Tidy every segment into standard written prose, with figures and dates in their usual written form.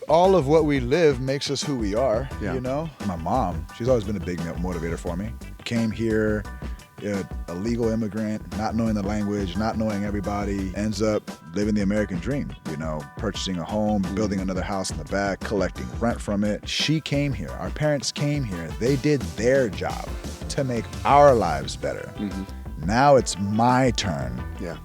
all of what we live makes us who we are, Yeah. you know? My mom, she's always been a big motivator for me. Came here, a legal immigrant, not knowing the language, not knowing everybody, ends up living the American dream, you know, purchasing a home, building another house in the back, collecting rent from it. She came here. Our parents came here. They did their job to make our lives better. Now it's my turn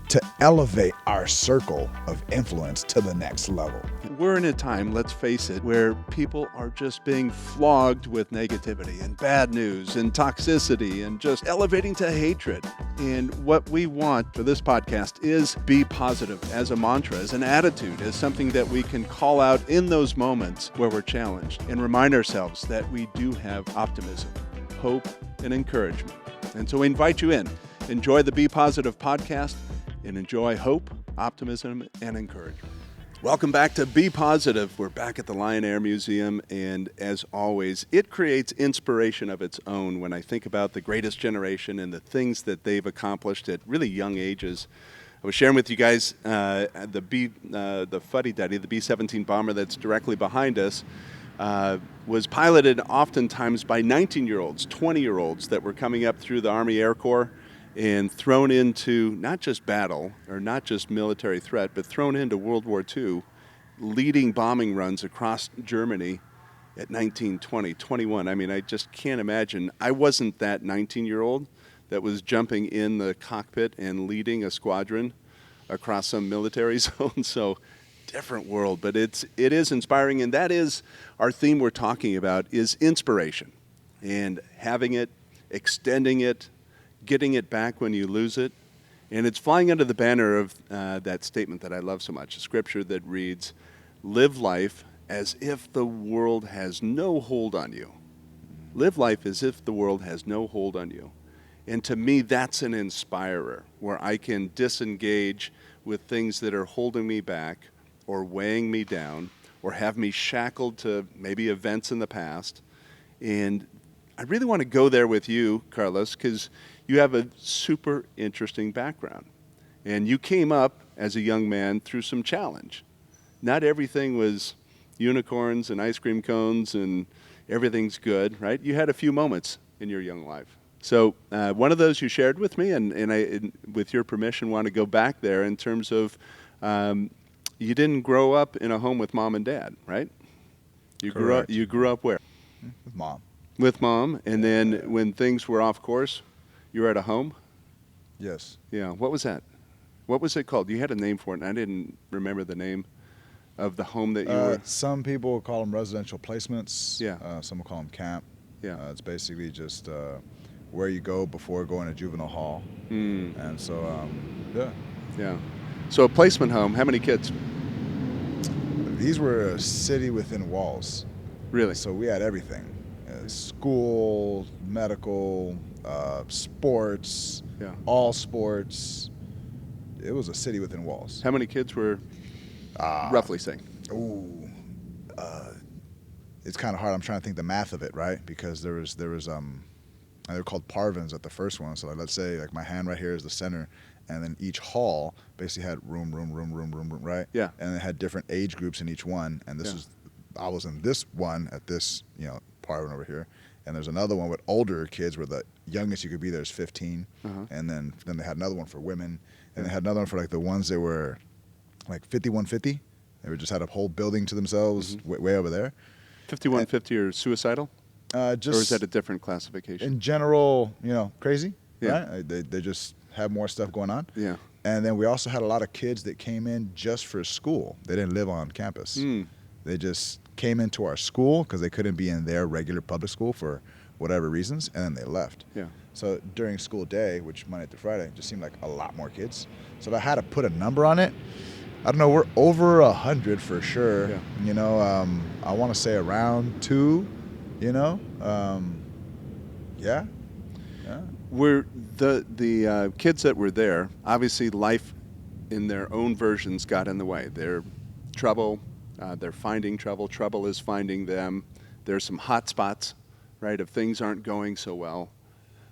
to elevate our circle of influence to the next level. We're in a time, let's face it, where people are just being flogged with negativity and bad news and toxicity and just elevating to hatred. And what we want for this podcast is be positive as a mantra, as an attitude, as something that we can call out in those moments where we're challenged and remind ourselves that we do have optimism, hope, and encouragement. And so we invite you in. Enjoy the Be Positive podcast and enjoy hope, optimism, and encouragement. Welcome back to Be Positive. We're back at the Lion Air Museum, and as always, it creates inspiration of its own when I think about the greatest generation and the things that they've accomplished at really young ages. I was sharing with you guys the fuddy-duddy, the B-17 bomber that's directly behind us, was piloted oftentimes by 19-year-olds, 20-year-olds that were coming up through the Army Air Corps and thrown into not just battle or not just military threat, but thrown into World War II, leading bombing runs across Germany at 19, 20, 21. I mean, I just can't imagine. I wasn't that 19-year-old that was jumping in the cockpit and leading a squadron across some military zone. So different world, but it is inspiring, and that is our theme we're talking about is inspiration and having it, extending it, getting it back when you lose it. And it's flying under the banner of that statement that I love so much, a scripture that reads, live life as if the world has no hold on you. Live life as if the world has no hold on you. And to me, that's an inspirer, where I can disengage with things that are holding me back or weighing me down or have me shackled to maybe events in the past. And I really want to go there with you, Carlos, because you have a super interesting background. And you came up as a young man through some challenge. Not everything was unicorns and ice cream cones and everything's good, right? You had a few moments in your young life. So one of those you shared with me, and I, with your permission, want to go back there in terms of you didn't grow up in a home with mom and dad, right? You grew up where? With mom. With mom, and then when things were off course, you were at a home? Yes. Yeah. What was that? What was it called? You had a name for it, and I didn't remember the name of the home that you were. Some people call them residential placements. Yeah. Some will call them camp. Yeah. It's basically just where you go before going to juvenile hall. And so, yeah. Yeah. So a placement home, how many kids? These were a city within walls. Really? So we had everything. School, medical, sports, all sports. It was a city within walls. How many kids were roughly saying? It's kind of hard. I'm trying to think the math of it, right? Because there was they're called parvens at the first one. So let's say like my hand right here is the center, and then each hall basically had room, right? Yeah. And it had different age groups in each one. And I was in this one at this, parvin over here. And there's another one with older kids where the youngest you could be there is 15. And then they had another one for women. And they had another one for like the ones that were like 5150. They were just had a whole building to themselves way over there. 5150 or suicidal? Or is that a different classification? In general, crazy. Yeah. Right? They just have more stuff going on. Yeah. And then we also had a lot of kids that came in just for school. They didn't live on campus. They just came into our school because they couldn't be in their regular public school for whatever reasons, and then they left. Yeah. So during school day, which Monday through Friday, just seemed like a lot more kids. So if I had to put a number on it, I don't know, we're over 100 for sure. Yeah. I want to say around 2, Yeah. Were the kids that were there, obviously life in their own versions got in the way. They're trouble, they're finding trouble, trouble is finding them. There's some hot spots, right, if things aren't going so well.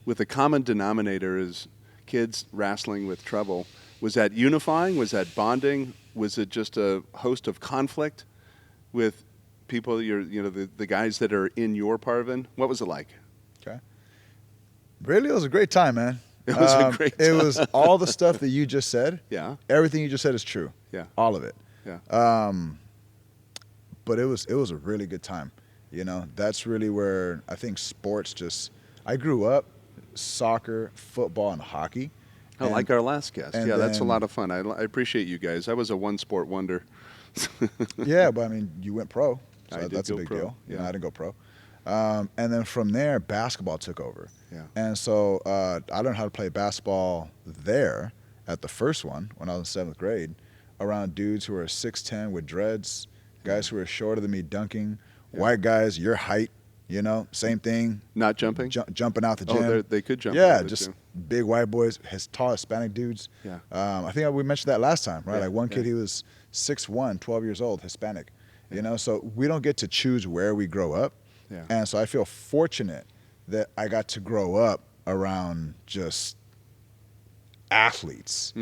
With the common denominator is kids wrestling with trouble. Was that unifying? Was that bonding? Was it just a host of conflict with people, the guys that are in your Parvin, what was it like? Okay. Really, it was a great time, man. It was a great time. It was all the stuff that you just said. Yeah. Everything you just said is true. Yeah. All of it. Yeah. But it was a really good time. That's really where I think sports I grew up soccer, football, and hockey. Like our last guest. Yeah, that's a lot of fun. I appreciate you guys. I was a one-sport wonder. Yeah, but I mean, you went pro, so that's a big pro. deal. Yeah. I didn't go pro. And then from there, basketball took over. Yeah. And so I learned how to play basketball there at the first one when I was in 7th grade, around dudes who were 6'10" with dreads, guys who were shorter than me dunking, white guys your height, same thing. Not jumping? Jumping out the gym. Oh, they could jump. Yeah, just big white boys, tall Hispanic dudes. Yeah. I think we mentioned that last time, right? Yeah, Like one kid, he was 6'1", 12 years old, Hispanic. So we don't get to choose where we grow up. Yeah. And so I feel fortunate that I got to grow up around just athletes,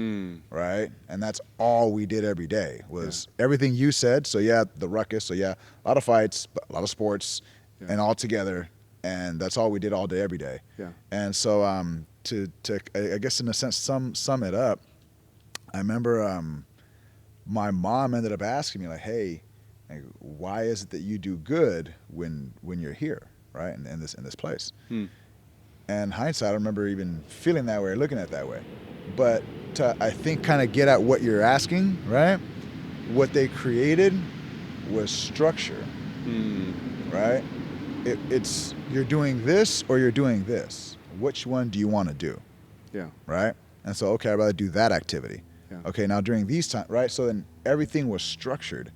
right? And that's all we did every day was everything you said. So yeah, the ruckus. So yeah, a lot of fights, a lot of sports, and all together. And that's all we did all day, every day. Yeah. And so to I guess in a sense sum it up, I remember my mom ended up asking me like, hey, like, why is it that you do good when you're here, right? In this place. And hindsight, I remember even feeling that way or looking at it that way. But to, I think, kind of get at what you're asking, right? What they created was structure, right? It's you're doing this or you're doing this. Which one do you want to do? Yeah. Right? And so, okay, I'd rather do that activity. Yeah. Okay, now during these times, right? So then everything was structured.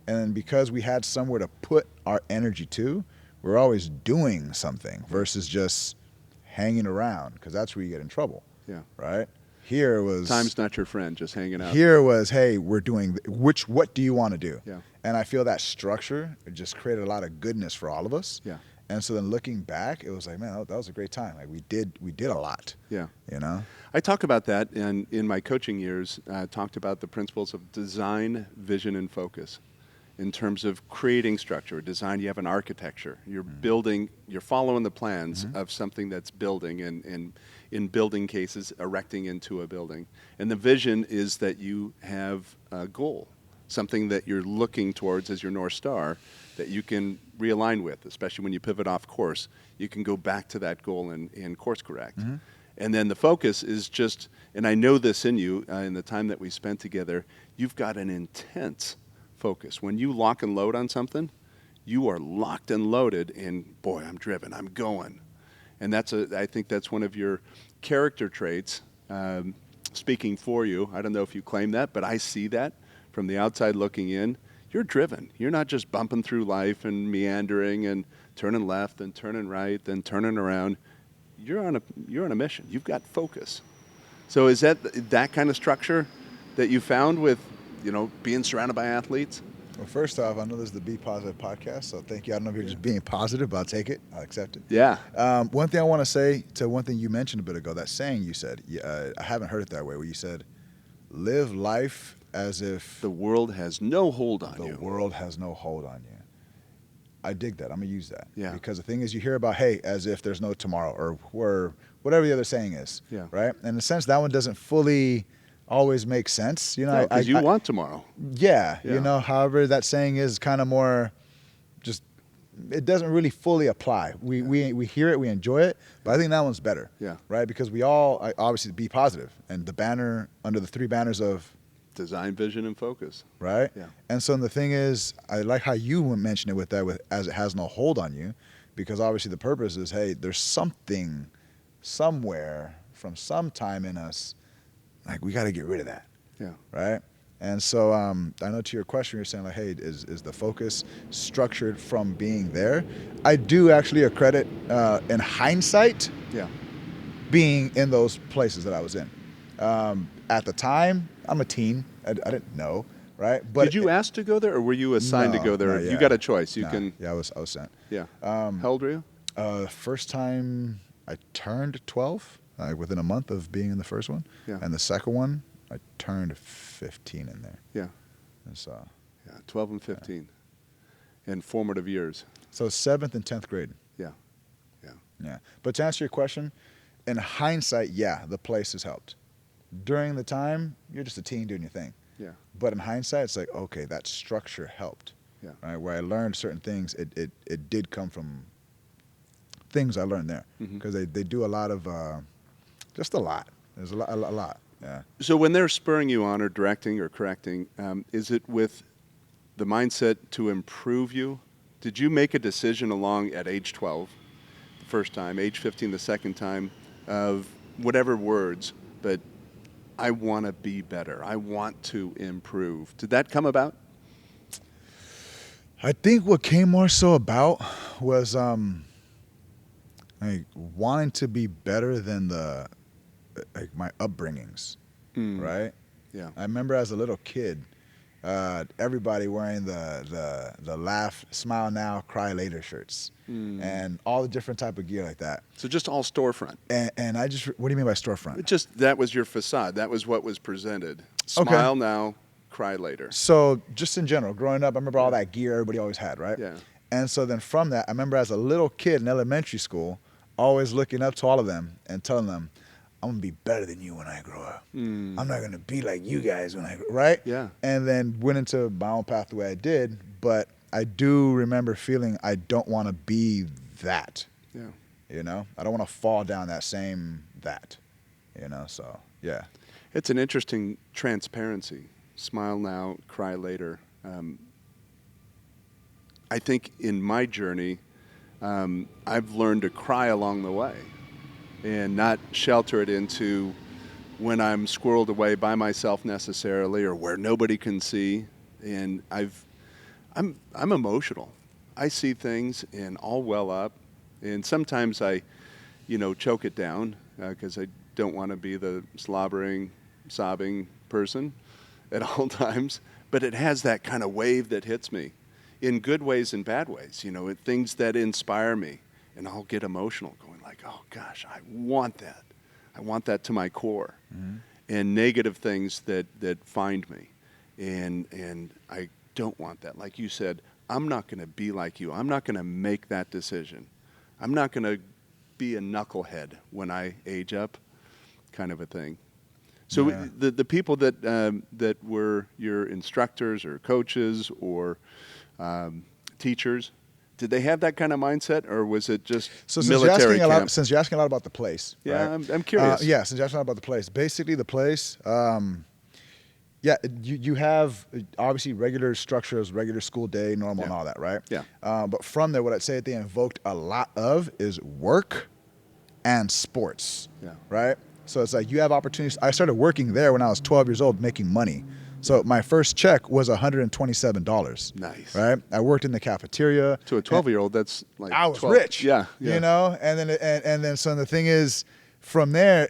And then because we had somewhere to put our energy to, we're always doing something versus just hanging around, because that's where you get in trouble. Yeah. Right? Here was time's not your friend, just hanging out. Here was, hey, we're doing what do you want to do? Yeah. And I feel that structure, it just created a lot of goodness for all of us. Yeah. And so then looking back, it was like, man, that was a great time. Like we did a lot. Yeah. I talk about that, and in my coaching years, I talked about the principles of design, vision, and focus. In terms of creating structure, design, you have an architecture. You're building, you're following the plans of something that's building, and in building cases, erecting into a building. And the vision is that you have a goal, something that you're looking towards as your North Star that you can realign with, especially when you pivot off course. You can go back to that goal and course correct. And then the focus is just, and I know this in you, in the time that we spent together, you've got an intense focus. When you lock and load on something, you are locked and loaded, and boy, I'm driven, I'm going. And I think that's one of your character traits, speaking for you. I don't know if you claim that, but I see that from the outside looking in. You're driven. You're not just bumping through life and meandering and turning left and turning right and turning around. You're on a mission. You've got focus. So is that kind of structure that you found with, being surrounded by athletes? Well, first off, I know this is the BePositive podcast, so thank you. I don't know if you're just being positive, but I'll take it. I'll accept it. Yeah. One thing I want to say to one thing you mentioned a bit ago, that saying you said, I haven't heard it that way, where you said, live life as if the world has no hold on you. The world has no hold on you. I dig that. I'm going to use that. Yeah. Because the thing is, you hear about, hey, as if there's no tomorrow, or whatever the other saying is. Yeah. Right? And in a sense, that one doesn't fully always make sense. Because you want tomorrow. Yeah. However, that saying is kind of more just, it doesn't really fully apply. We hear it, we enjoy it, but I think that one's better. Yeah. Right? Because we all, obviously, be positive. And the banner, under the 3 banners of design, vision, and focus. Right? Yeah. And so the thing is, I like how you mentioned it with that, as it has no hold on you, because obviously the purpose is, hey, there's something somewhere from some time in us, like we got to get rid of that. Yeah. Right? And so I know to your question, you're saying like, hey, is the focus structured from being there? I do actually accredit, in hindsight, being in those places that I was in. At the time, I'm a teen. I didn't know, right? But did you ask to go there, or were you assigned to go there? You got a choice. You can. Yeah, I was sent. Yeah. How old were you? First time I turned 12, within a month of being in the first one. Yeah. And the second one, I turned 15 in there. Yeah. And so. Yeah, 12 and 15. and formative years. So 7th and 10th grade. Yeah. Yeah. But to answer your question, in hindsight, yeah, the place has helped. During the time, you're just a teen doing your thing. Yeah. But in hindsight, it's like, okay, that structure helped. Yeah. Right? Where I learned certain things, it did come from things I learned there. Because they do a lot of, just a lot. There's a lot. Yeah. So when they're spurring you on or directing or correcting, is it with the mindset to improve you? Did you make a decision along at age 12, the first time, age 15 the second time, of whatever words, but I want to be better, I want to improve? Did that come about? I think what came more so about was like wanting to be better than my upbringings, right? Yeah. I remember as a little kid, everybody wearing the laugh, smile now, cry later shirts, and all the different type of gear like that. So just all storefront. And I just, what do you mean by storefront? That was your facade. That was what was presented. Smile now, cry later. So just in general, growing up, I remember all that gear everybody always had, right? Yeah. And so then from that, I remember as a little kid in elementary school, always looking up to all of them and telling them, I'm going to be better than you when I grow up. I'm not going to be like you guys when I grow up, right? Yeah. And then went into my own path the way I did, but I do remember feeling I don't want to be that. Yeah. You know? I don't want to fall down that same that. You know? So, yeah. It's an interesting transparency. Smile now, cry later. I think in my journey, I've learned to cry along the way and not shelter it into when I'm squirreled away by myself necessarily or where nobody can see. And I'm emotional. I see things and I'll well up. And sometimes I, choke it down because I don't want to be the slobbering, sobbing person at all times. But it has that kind of wave that hits me in good ways and bad ways, things that inspire me. And I'll get emotional going like, oh, gosh, I want that. I want that to my core. And negative things that find me. And I don't want that. Like you said, I'm not going to be like you. I'm not going to make that decision. I'm not going to be a knucklehead when I age up, kind of a thing. So the people that were your instructors or coaches or teachers, did they have that kind of mindset, or was it just military camp? Since you're asking a lot about the place, yeah, right? I'm curious. Since you're asking a lot about the place, basically the place, you have obviously regular structures, regular school day, normal, and all that, right? Yeah. But from there, what I'd say they invoked a lot of is work and sports, right? So it's like you have opportunities. I started working there when I was 12 years old, making money. So my first check was $127. Nice. Right? I worked in the cafeteria. To a 12-year-old, that's like I was 12. rich. Yeah. You know, and then so the thing is, from there,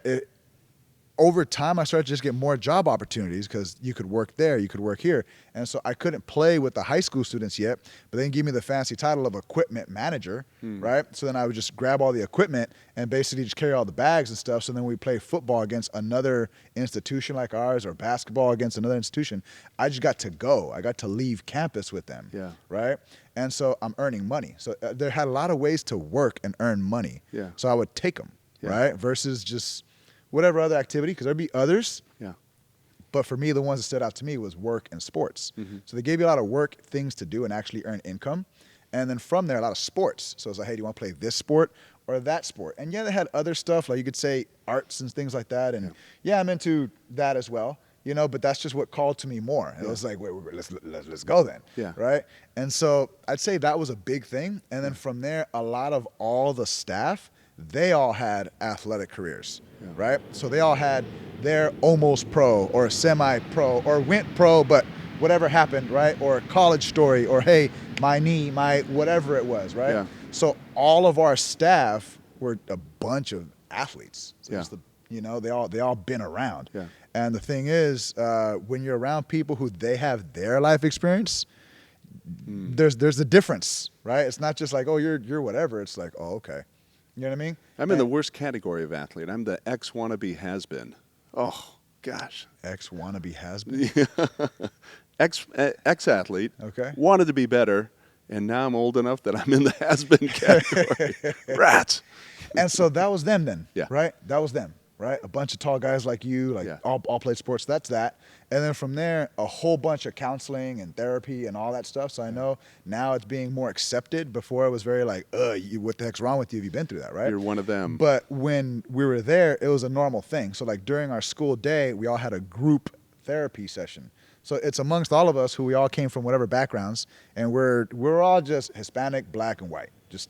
over time, I started to just get more job opportunities because you could work there, you could work here. And so I couldn't play with the high school students yet, but they give me the fancy title of equipment manager, right? So then I would just grab all the equipment and basically just carry all the bags and stuff. So then we play football against another institution like ours or basketball against another institution. I just got to go. I got to leave campus with them, right? And so I'm earning money. So there had a lot of ways to work and earn money. Yeah. So I would take them, right? Versus just whatever other activity, because there'd be others. Yeah. But for me, the ones that stood out to me was work and sports. So they gave you a lot of work, things to do, and actually earn income. And then from there, a lot of sports. So it's like, hey, do you want to play this sport or that sport? And they had other stuff, like you could say arts and things like that. And I'm into that as well, but that's just what called to me more. It was like, wait, let's go then, right? And so I'd say that was a big thing. And then from there, a lot of all the staff, they all had athletic careers, right? So they all had their almost pro or semi-pro or went pro, but whatever happened, right? Or a college story or, hey, my knee, my whatever it was, right? Yeah. So all of our staff were a bunch of athletes. So they all been around. Yeah. And the thing is, when you're around people who they have their life experience, there's a difference, right? It's not just like, oh, you're whatever. It's like, oh, okay. You know what I mean? I'm in the worst category of athlete. I'm the ex-wannabe has-been. Oh, gosh. Ex-wannabe has-been? Ex-athlete. Okay. Wanted to be better. And now I'm old enough that I'm in the has-been category. Rats. And so that was them then, Yeah. right? That was them, right? A bunch of tall guys like you, like Yeah. all played sports. That's that. And then from there, a whole bunch of counseling and therapy and all that stuff. So I know now it's being more accepted. Before it was very like, what the heck's wrong with you? Have you been through that, right? You're one of them. But when we were there, it was a normal thing. So like during our school day, we all had a group therapy session. So it's amongst all of us who we all came from whatever backgrounds, and we're all just Hispanic, black, and white. Just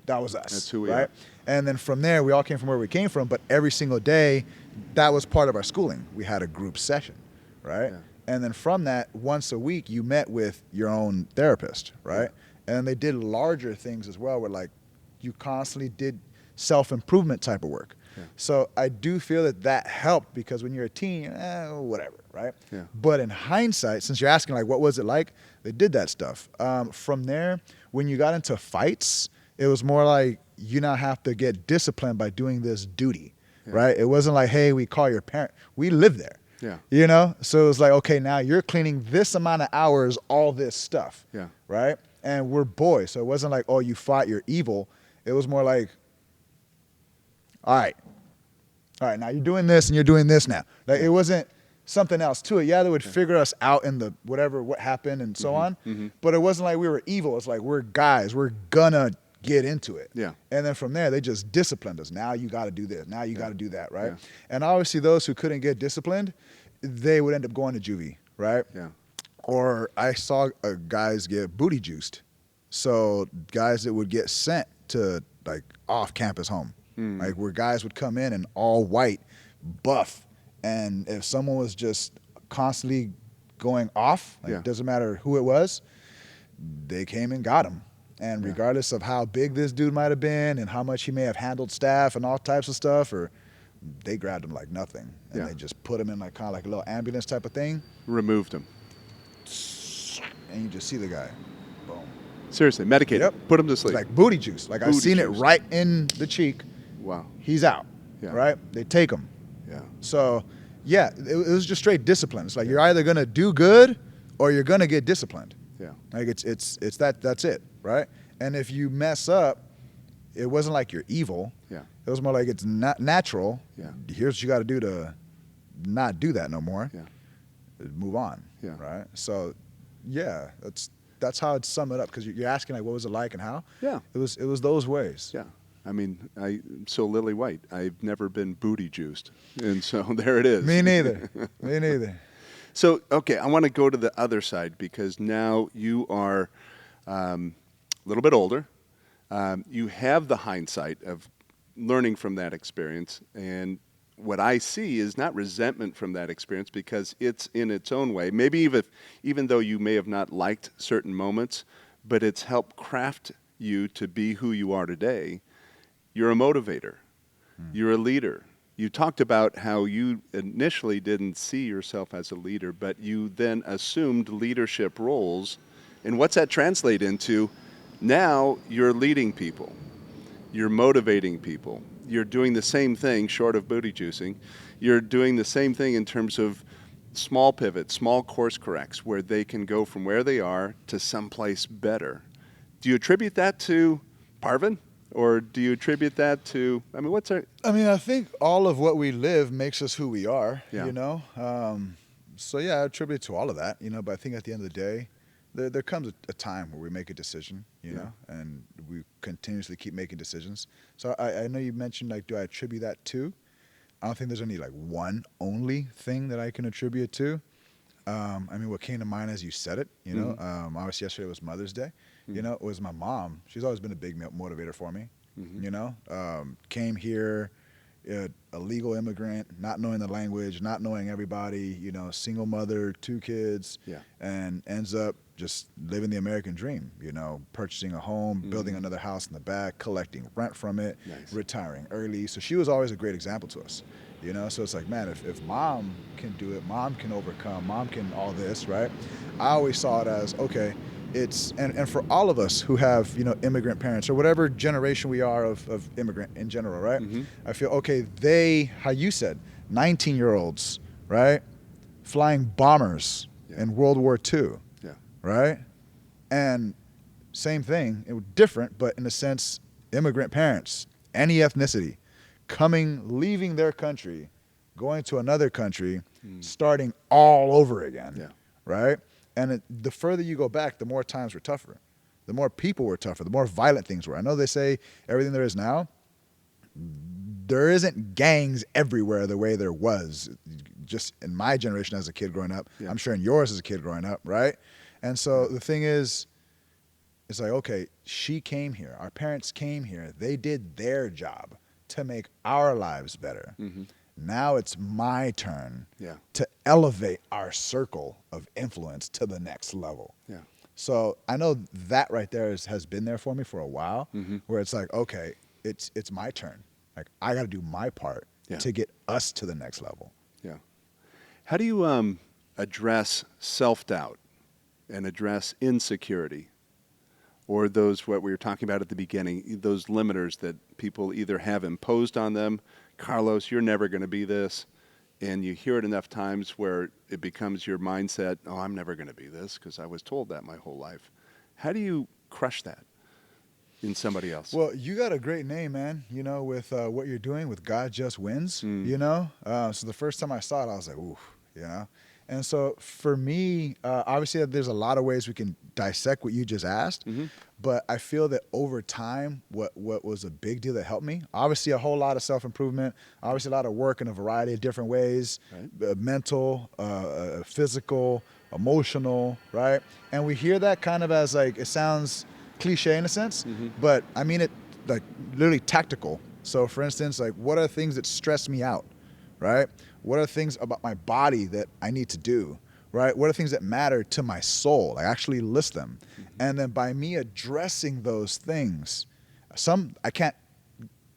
that was us. That's who we right? are. And then from there, we all came from where we came from, but every single day, that was part of our schooling. We had a group session, right? Yeah. And then from that, once a week, you met with your own therapist, right? And they did larger things as well, where like you constantly did self-improvement type of work. Yeah. So I do feel that helped, because when you're a teen, whatever, right? Yeah. But in hindsight, since you're asking like, what was it like? They did that stuff. From there, when you got into fights, it was more like you now have to get disciplined by doing this duty, right? It wasn't like, hey, we call your parent. We live there. Yeah. You know? So it was like, okay, now you're cleaning this amount of hours, all this stuff. Yeah. Right? And we're boys. So it wasn't like, oh, you fought, you're evil. It was more like, all right, now you're doing this and you're doing this now. Like it wasn't something else to it. Yeah, they would figure us out in the what happened and so on. Mm-hmm. But it wasn't like we were evil. It's like we're guys. We're gonna get into it. Yeah. And then from there, they just disciplined us. Now you got to do this. Now you got to do that, right? Yeah. And obviously those who couldn't get disciplined, they would end up going to juvie, right? Yeah. Or I saw guys get booty juiced. So guys that would get sent to like off-campus home. Like where guys would come in and all white, buff. And if someone was just constantly going off, like doesn't matter who it was, they came and got him. And regardless of how big this dude might have been and how much he may have handled staff and all types of stuff, or they grabbed him like nothing. And they just put him in like kind of like a little ambulance type of thing. Removed him. And you just see the guy. Boom. Seriously, medicated. Yep. Put him to sleep. It's like booty juice. Like I've Booty seen juice. it right in the cheek. Wow. He's out. Yeah. Right? They take him. Yeah. So, yeah, it was just straight discipline. It's like you're either gonna do good or you're gonna get disciplined. Yeah. Like it's that's it, right? And if you mess up, it wasn't like you're evil. Yeah. It was more like it's not natural. Yeah. Here's what you got to do to not do that no more. Yeah. Move on. Yeah. Right. So, yeah, that's how I'd sum it up, because you're asking like what was it like and how. Yeah. It was those ways. Yeah. I mean, I'm so lily white. I've never been booty juiced. And so there it is. Me neither. Me neither. So, okay, I want to go to the other side, because now you are a little bit older. You have the hindsight of learning from that experience. And what I see is not resentment from that experience, because it's in its own way. Maybe even though you may have not liked certain moments, but it's helped craft you to be who you are today. You're a motivator. You're a leader. You talked about how you initially didn't see yourself as a leader, but you then assumed leadership roles. And what's that translate into? Now you're leading people. You're motivating people. You're doing the same thing, short of booty juicing. You're doing the same thing in terms of small pivots, small course corrects, where they can go from where they are to someplace better. Do you attribute that to Parvin? Or do you attribute that to, I think all of what we live makes us who we are, you know? So yeah, I attribute it to all of that, you know, but I think at the end of the day, there comes a time where we make a decision, you know, and we continuously keep making decisions. So I know you mentioned, like, do I attribute that to? I don't think there's any, like, one only thing that I can attribute it to. What came to mind as you said it, you know, obviously yesterday was Mother's Day. You know, it was my mom. She's always been a big motivator for me, you know. Came here, a legal immigrant, not knowing the language, not knowing everybody, you know, single mother, 2 kids, and ends up just living the American dream, you know, purchasing a home, building another house in the back, collecting rent from it, retiring early. So she was always a great example to us, you know. So it's like, man, if mom can do it, mom can overcome, mom can all this, right? I always saw it as, okay, it's, and for all of us who have, you know, immigrant parents or whatever generation we are of immigrant in general, right? I feel, okay, how you said, 19-year-olds, right? Flying bombers in World War II, right? And same thing. It was different, but in a sense, immigrant parents, any ethnicity, leaving their country, going to another country, starting all over again, Yeah. right? And the further you go back, the more times were tougher. The more people were tougher, the more violent things were. I know they say everything there is now, there isn't gangs everywhere the way there was just in my generation as a kid growing up. Yeah. I'm sure in yours as a kid growing up, right? And so the thing is, it's like, okay, she came here. Our parents came here. They did their job to make our lives better. Mm-hmm. Now it's my turn Yeah. to elevate our circle of influence to the next level. Yeah. So I know that right there has been there for me for a while, Mm-hmm. where it's like, okay, it's my turn. Like I got to do my part Yeah. to get us to the next level. Yeah. How do you address self-doubt and address insecurity, or those, what we were talking about at the beginning, those limiters that people either have imposed on them? Carlos, you're never going to be this. And you hear it enough times where it becomes your mindset, oh, I'm never going to be this because I was told that my whole life. How do you crush that in somebody else? Well, you got a great name, man, you know, with what you're doing with God Just Wins, you know? So the first time I saw it, I was like, ooh, you know? And so for me, obviously there's a lot of ways we can dissect what you just asked, but I feel that over time, what was a big deal that helped me, obviously a whole lot of self-improvement, obviously a lot of work in a variety of different ways, Right. mental, physical, emotional, right? And we hear that kind of as like, it sounds cliche in a sense, but I mean it like literally tactical. So for instance, like what are things that stress me out, right? What are things about my body that I need to do, right? What are things that matter to my soul? I actually list them. And then by me addressing those things, some I can't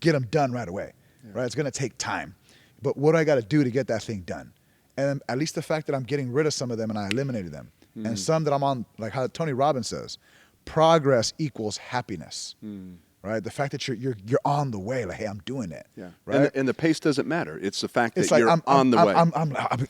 get them done right away, right? It's gonna take time. But what do I gotta do to get that thing done? And at least the fact that I'm getting rid of some of them and I eliminated them. And some that I'm on, like how Tony Robbins says, progress equals happiness, right? The fact that you're on the way, like, hey, I'm doing it, Yeah. right? And the pace doesn't matter. It's the fact that It's like you're on the way.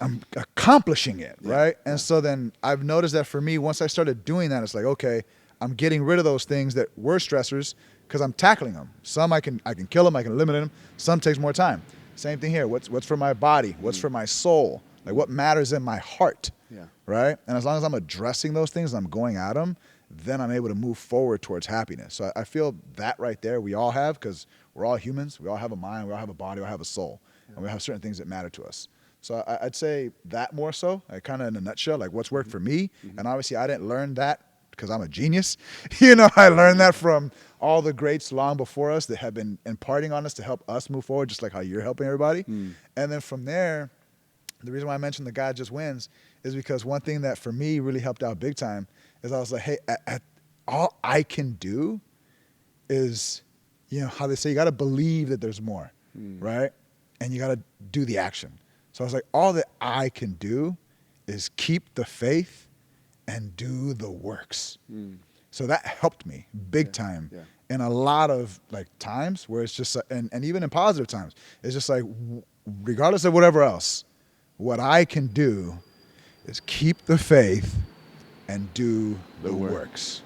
I'm accomplishing it, Yeah, right? And so then I've noticed that for me, once I started doing that, it's like, okay, I'm getting rid of those things that were stressors because I'm tackling them. Some I can kill them, I can eliminate them. Some takes more time. Same thing here. What's for my body? What's for my soul? Like what matters in my heart, Yeah. right? And as long as I'm addressing those things and I'm going at them, then I'm able to move forward towards happiness. So I feel that right there we all have, because we're all humans. We all have a mind. We all have a body. We all have a soul. And we have certain things that matter to us. So I'd say that more so, like kind of in a nutshell, like what's worked for me. And obviously I didn't learn that because I'm a genius. You know, I learned that from all the greats long before us that have been imparting on us to help us move forward, just like how you're helping everybody. And then from there, the reason why I mentioned the God Just Wins is because one thing that for me really helped out big time is I was like, hey, all I can do is, you know, how they say, you got to believe that there's more, right? And you got to do the action. So I was like, all that I can do is keep the faith and do the works. So that helped me big time. Yeah. In a lot of like times where it's just, and even in positive times, it's just like, regardless of whatever else, what I can do is keep the faith and do the works.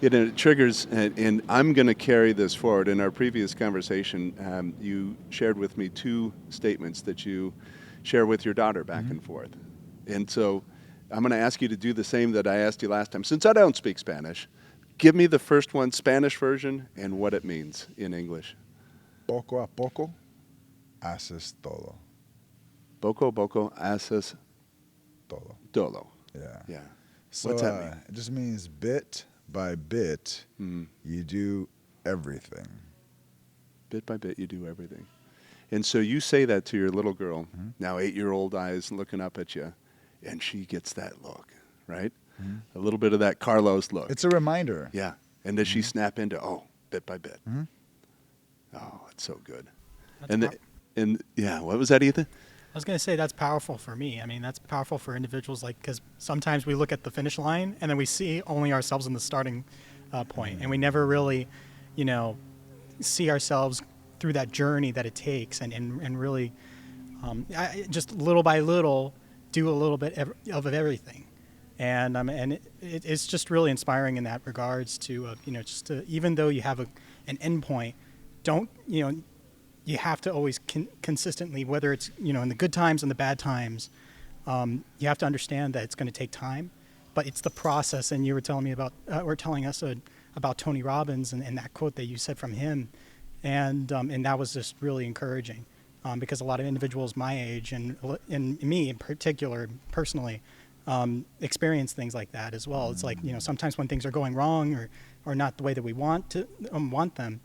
It triggers, and I'm going to carry this forward. In our previous conversation, you shared with me two statements that you share with your daughter back and forth. And so I'm going to ask you to do the same that I asked you last time. Since I don't speak Spanish, give me the first one, Spanish version, and what it means in English. Poco a poco, haces todo. Poco a poco haces Todo. todo. Yeah. Yeah. So What's that mean? it just means bit by bit, you do everything. Bit by bit, you do everything. And so you say that to your little girl, now 8-year-old eyes looking up at you, and she gets that look, right? A little bit of that Carlos look. It's a reminder. Yeah. And does she snap into, oh, bit by bit? Oh, it's so good. That's And yeah, what was that, Ethan? I was going to say that's powerful for me. I mean, that's powerful for individuals, like, because sometimes we look at the finish line and then we see only ourselves in the starting point, and we never really, you know, see ourselves through that journey that it takes, and really just little by little do a little bit of everything. It's just really inspiring in that regards to just to, even though you have an endpoint, you have to always consistently, whether it's in the good times and the bad times, you have to understand that it's going to take time, but it's the process. And you were telling me telling us about Tony Robbins and that quote that you said from him, and that was just really encouraging, because a lot of individuals my age and me in particular, personally, experience things like that as well. It's like sometimes when things are going wrong or not the way that we want them,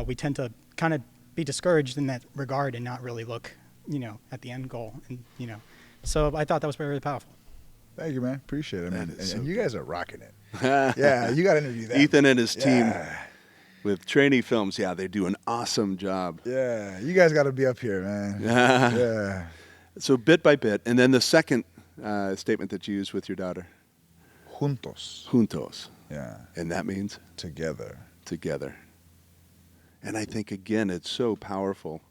we tend to kind of be discouraged in that regard and not really look at the end goal. And so I thought that was very, very powerful. Thank you, man. Appreciate it, man. So and you guys are rocking it. Yeah, you got to interview that. Ethan and his team with trainee films, they do an awesome job. Yeah, you guys got to be up here, man. Yeah. So bit by bit, and then the second statement that you used with your daughter. Juntos. Yeah. And that means? Together. And I think, again, it's so powerful.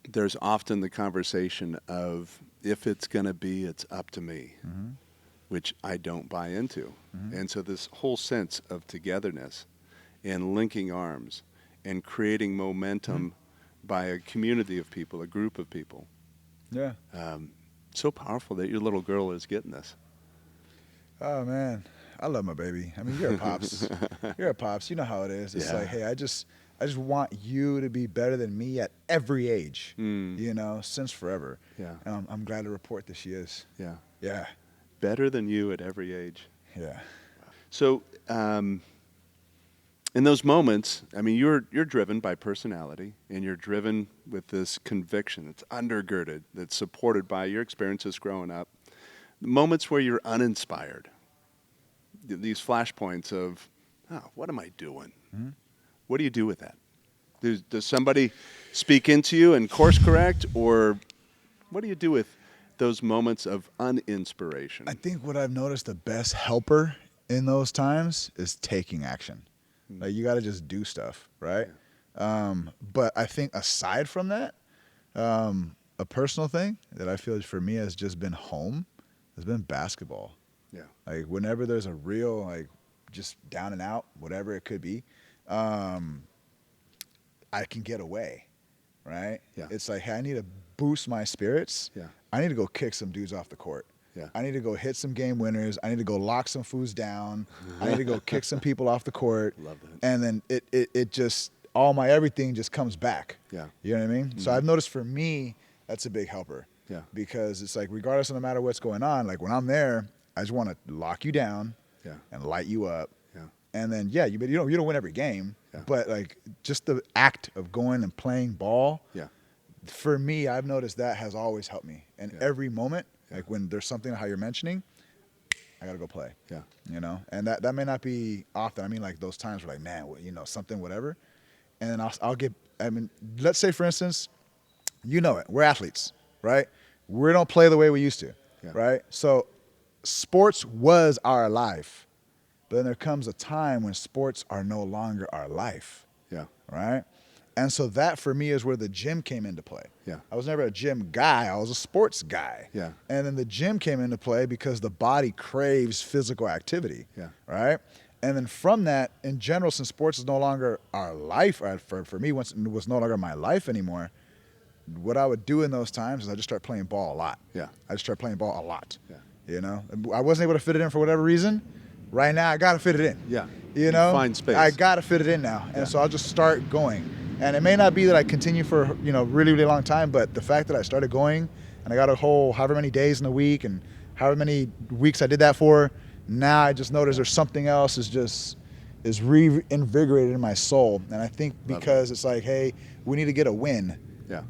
There's often the conversation of, if it's going to be, it's up to me, which I don't buy into. And so this whole sense of togetherness and linking arms and creating momentum by a community of people, a group of people. Yeah. So powerful that your little girl is getting this. Oh, man. I love my baby. I mean, you're a pops. You're a pops. You know how it is. It's like, hey, I just want you to be better than me at every age, since forever. Yeah. I'm glad to report that she is. Yeah. Yeah. Better than you at every age. Yeah. So in those moments, I mean, you're driven by personality, and you're driven with this conviction that's undergirded, that's supported by your experiences growing up. The moments where you're uninspired, these flashpoints of, what am I doing? What do you do with that? Does somebody speak into you and course correct, or what do you do with those moments of uninspiration? I think what I've noticed, the best helper in those times is taking action. Like, you got to just do stuff, right? Yeah. But I think aside from that, a personal thing that I feel for me has just been home, has been basketball. Yeah. Like, whenever there's a real, like, just down and out, whatever it could be, I can get away, right? Yeah. It's like, hey, I need to boost my spirits. Yeah. I need to go kick some dudes off the court. Yeah. I need to go hit some game winners. I need to go lock some fools down. I need to go kick some people off the court. Love that. And then it just, all my everything just comes back. Yeah. You know what I mean? So I've noticed for me, that's a big helper. Yeah. Because it's like, regardless of no matter what's going on, like when I'm there, I just want to lock you down and light you up. Yeah. And then, you don't win every game, but like just the act of going and playing ball, for me, I've noticed that has always helped me. And every moment, like when there's something how you're mentioning, I got to go play. Yeah. And that may not be often. I mean, like those times where like, man, something, whatever. And then I'll get, let's say for instance, we're athletes, right? We don't play the way we used to, right? So sports was our life, but then there comes a time when sports are no longer our life. Yeah. Right? And so that for me is where the gym came into play. Yeah. I was never a gym guy. I was a sports guy. Yeah. And then the gym came into play because the body craves physical activity. Yeah. Right? And then from that, in general, since sports is no longer our life, or for me, once it was no longer my life anymore, what I would do in those times is I just start playing ball a lot. Yeah. I just start playing ball a lot. Yeah. I wasn't able to fit it in for whatever reason. Right now, I got to fit it in. Yeah. Find space. I got to fit it in now. And so I'll just start going. And it may not be that I continue for, really, really long time, but the fact that I started going and I got a whole however many days in a week and however many weeks I did that for, now I just notice there's something else is reinvigorated in my soul. And I think because it's like, hey, we need to get a win,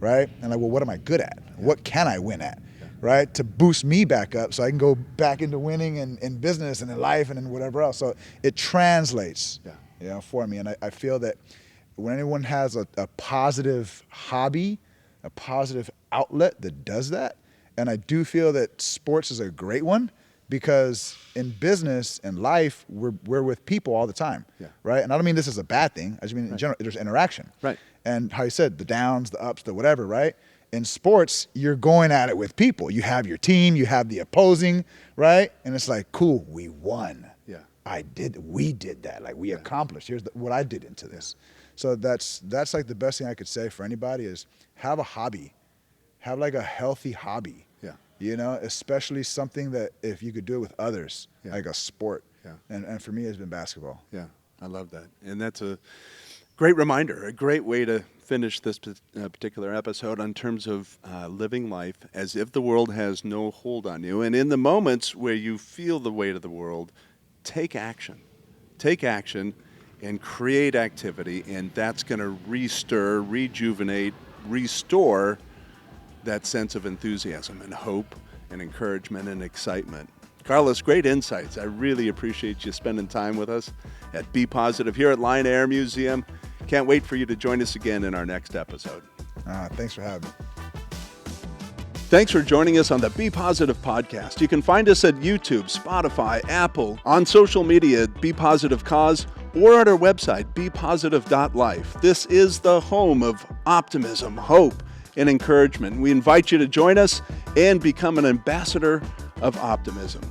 right? And like, well, what am I good at? What can I win at? Right, to boost me back up so I can go back into winning in business and in life and in whatever else. So it translates, for me. And I feel that when anyone has a positive hobby, a positive outlet that does that, and I do feel that sports is a great one because in business and life, we're with people all the time, right? And I don't mean this is a bad thing. I just mean in general, there's interaction. Right. And how you said, the downs, the ups, the whatever, right? In sports, you're going at it with people. You have your team, you have the opposing, right? And it's like, cool, we won. Yeah. We did that. Like, we accomplished. Here's what I did into this. So that's like the best thing I could say for anybody is have a hobby. Have like a healthy hobby. Yeah. You know, especially something that if you could do it with others, Yeah. like a sport. Yeah. And for me, it's been basketball. Yeah, I love that. And that's a great reminder, a great way to finish this particular episode in terms of living life as if the world has no hold on you. And in the moments where you feel the weight of the world, take action. Take action and create activity, and that's going to rejuvenate, restore that sense of enthusiasm and hope and encouragement and excitement. Carlos, great insights. I really appreciate you spending time with us at BePositive here at Lion Air Museum. Can't wait for you to join us again in our next episode. Thanks for having me. Thanks for joining us on the BePositive podcast. You can find us at YouTube, Spotify, Apple, on social media at BePositive Cause, or at our website, bepositive.life. This is the home of optimism, hope, and encouragement. We invite you to join us and become an ambassador of optimism.